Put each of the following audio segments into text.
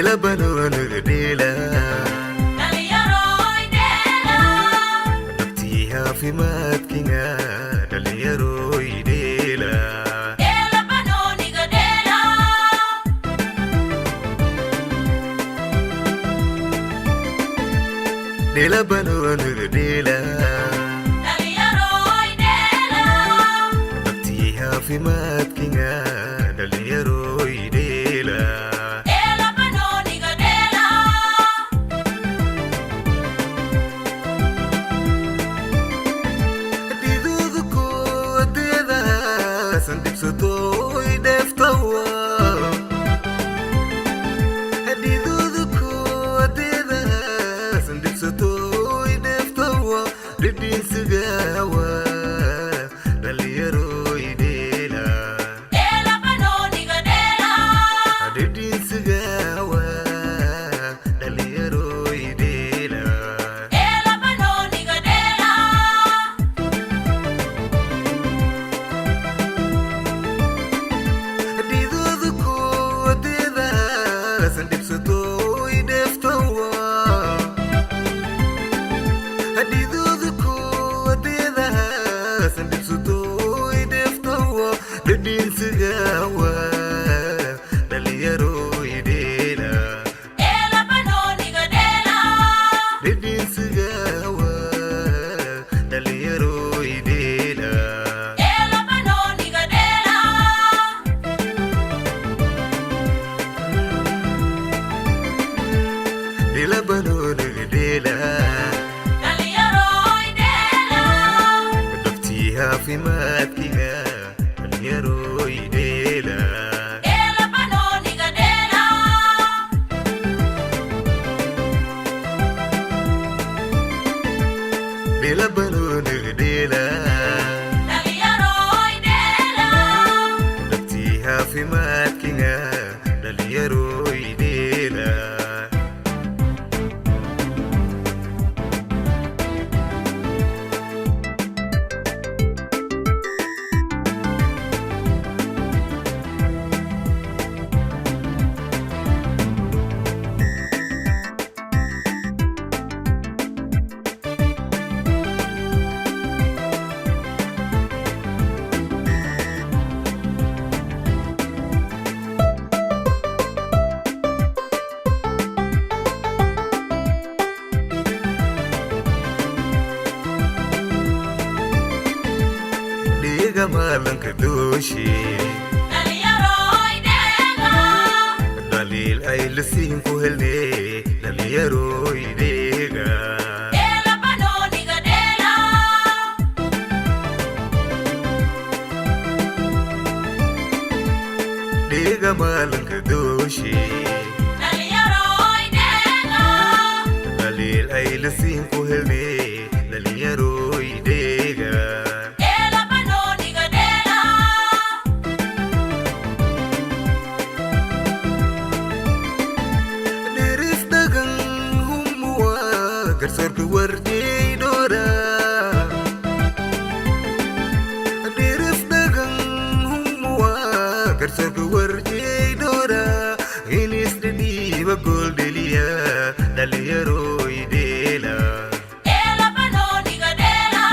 Dela banoon dela Daliyaroy dela Nabtiha fi matkinga Daliyaroy dela Dela banoniga dela Dela banoon dela Daliyaroy dela Nabtiha fi matkinga Daliyaroy dela Dela banoniga dela Diduduko deda Sandip sutoy deftawa Diduduko deda Sandip sutoy deftawa Didin sigawa Daliyaroy dela Dela banoniga dela Didin sigawa Daliyaroy dela Dela banoniga dela Diduduko deda Sandip sutoy deftawa Diduduko deda Sandip sutoy deftawa Didin sigawa Daliyaroy dela Dela banoniga dela Didin sigawa Daliyaroy dela Dela banoniga dela Dela banoon dela Daliyaroy dela Nabtiha fi matkinga Daliyaroy dela Dela banoniga dela Dela banoon dela Daliyaroy dela Nabtiha fi matkinga Daliyaroy dela Diga malang kadoshi Daliyaroy dela Dalil ay lasing ko hele Daliyaroy dega Dela banoniga dela Diga malang kadoshi Daliyaroy dela Dalil ay lasing ko hele Daliyaroy dega Dela banoniga dela Diris dagang humwa Garsor kewardi dora Diris dagang humwa Garsor kewardi dora Inis di bagol delia Daliyaroy dela Dela banoniga dela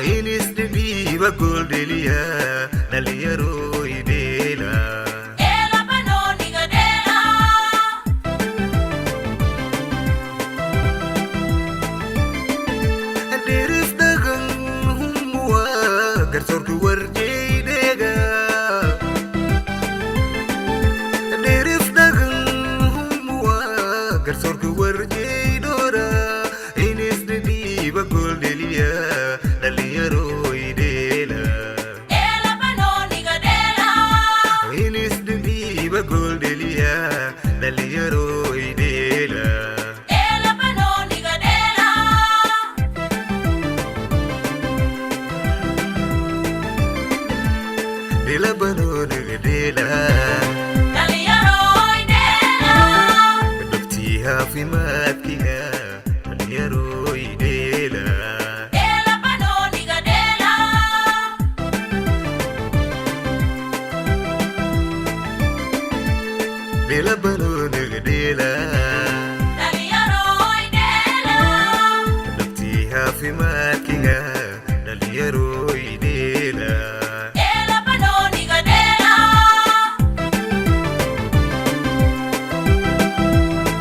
Inis di bagol delia Daliyaroy dela Dela banoniga dela Diris dagang humwa Garsor kewardi dega Diris dagang humwa Garsor kewardi dora Inis di bagol delia Daliyaroy dela Dela banoniga dela Inis di bagol delia Daliyaroy dela Dela banoniga dela Dela banoon dela Daliyaroy dela Nabtiha fi matkinga Daliyaroy dela Dela banoniga dela Dela banoon dela caafimaadkiga dhalinyaro